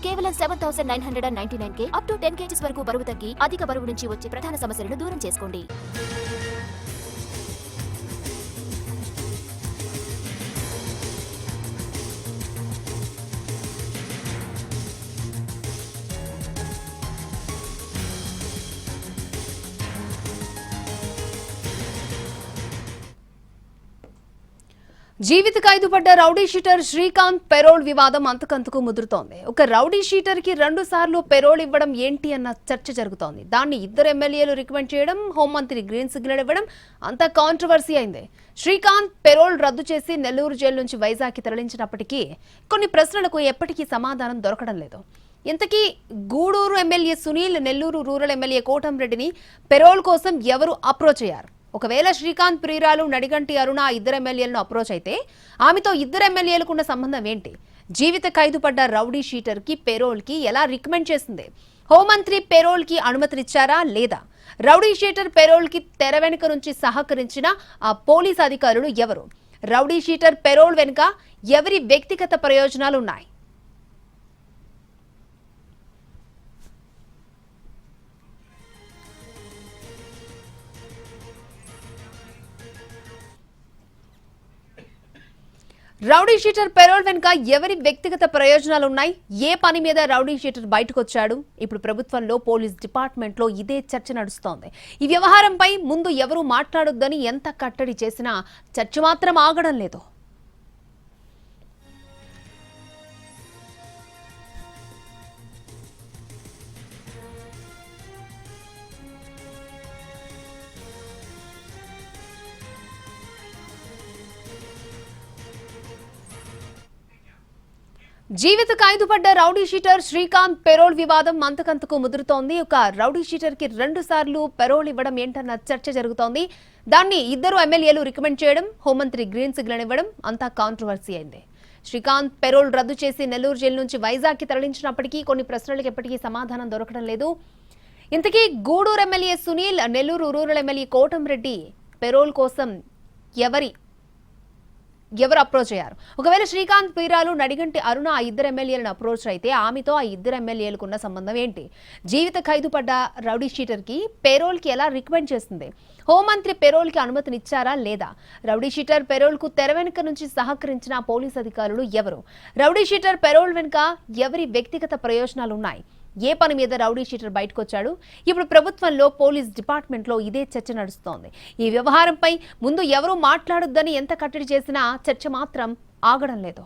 కేవలం 7,999K up to 10 kgs వరకు బరువు తగ్గి అధిక బరువు నుంచి వచ్చే ప్రధాన సమస్యలను దూరం చేసుకోండి. జీవిత ఖైదు పడ్డ రౌడీ షీటర్ శ్రీకాంత్ పెరోల్ వివాదం అంతకంతకు ముదురుతోంది. ఒక రౌడీ షీటర్ కి 2 సార్లు పెరోల్ ఇవ్వడం ఏంటి అన్న చర్చ జరుగుతోంది. దాన్ని 2 ఎమ్మెల్యేలు రికమెండ్ చేయడం, హోంమంత్రి గ్రీన్ సిగ్నల్ ఇవ్వడం అంతా కాంట్రవర్సీ అయింది. శ్రీకాంత్ పెరోల్ రద్దు చేసి నెల్లూరు జైలు నుంచి వైజాగ్కి తరలించినప్పటికీ కొన్ని ప్రశ్నలకు ఎప్పటికీ సమాధానం దొరకడం లేదు. ఇంతకీ Gudur MLA Sunil, Nellore rural MLA కోటంరెడ్డిని పెరోల్ కోసం ఎవరు అప్రోచ్ అయ్యారు? ఒకవేళ శ్రీకాంత్ ప్రియురాలు నడిగంటి అరుణ 2 ఎమ్మెల్యేలను అప్రోచ్ అయితే ఆమెతో 2 ఎమ్మెల్యేలకున్న సంబంధం ఏంటి? జీవిత ఖైదు పడ్డ రౌడీ షీటర్ కి పెరోల్ కి ఎలా రికమెండ్ చేసింది? హోంమంత్రి పెరోల్ కి అనుమతినిచ్చారా లేదా? రౌడీ షీటర్ పెరోల్ కి తెర వెనుక నుంచి సహకరించిన ఆ పోలీస్ అధికారులు ఎవరు? రౌడీ షీటర్ పెరోల్ వెనుక ఎవరి వ్యక్తిగత ప్రయోజనాలు ఉన్నాయి? రౌడీ షీటర్ పెరోల్ వెనుక ఎవరి వ్యక్తిగత ప్రయోజనాలు ఉన్నాయి? ఏ పని మీద రౌడీ షీటర్ బయటకు వచ్చాడు? ఇప్పుడు ప్రభుత్వంలో పోలీస్ డిపార్ట్మెంట్ లో ఇదే చర్చ నడుస్తోంది. ఈ వ్యవహారంపై ముందు ఎవరు మాట్లాడొద్దని ఎంత కట్టడి చేసినా చర్చ మాత్రం ఆగడం లేదు. జీవిత ఖైదు పడ్డ రౌడీ షీటర్ శ్రీకాంత్ పెరోల్ వివాదం అంతకంతకు ముదురుతోంది. ఒక రౌడీ షీటర్ కి 2 సార్లు పెరోల్ ఇవ్వడం ఏంటన్న చర్చ జరుగుతోంది. దాన్ని 2 ఎమ్మెల్యేలు రికమెండ్ చేయడం, హోంమంత్రి గ్రీన్ సిగ్నల్ ఇవ్వడం అంతా కాంట్రవర్సీ అయింది. శ్రీకాంత్ పెరోల్ రద్దు చేసి నెల్లూరు జైలు నుంచి వైజాగ్కి తరలించినప్పటికీ కొన్ని ప్రశ్నలకు ఎప్పటికీ సమాధానం దొరకడం లేదు. ఇంతకీ Gudur MLA Sunil, Nellore rural MLA Kotamreddy parole కోసం ఎవరు అప్రోచ్ అయ్యారు? ఒకవేళ శ్రీకాంత్ ప్రియురాలు నడిగంటి అరుణ 2 ఎమ్మెల్యేలను అప్రోచ్ అయితే ఆమెతో ఆ 2 ఎమ్మెల్యేలకు ఉన్న సంబంధం ఏంటి? జీవిత ఖైదు పడ్డ రౌడీ షీటర్ కి పెరోల్ కి ఎలా రికమెండ్ చేస్తుంది? హోంమంత్రి పెరోల్ కి అనుమతినిచ్చారా లేదా? రౌడీ షీటర్ పెరోల్ కు తెర వెనుక నుంచి సహకరించిన పోలీస్ అధికారులు ఎవరు? రౌడీ షీటర్ పెరోల్ వెనుక ఎవరి వ్యక్తిగత ప్రయోజనాలు ఉన్నాయి? ఏ పని మీద రౌడీ షీటర్ బయటకు వచ్చాడు? ఇప్పుడు ప్రభుత్వంలో పోలీస్ డిపార్ట్మెంట్ లో ఇదే చర్చ నడుస్తోంది. ఈ వ్యవహారంపై ముందు ఎవరూ మాట్లాడొద్దని ఎంత కట్టడి చేసినా చర్చ మాత్రం ఆగడం లేదు.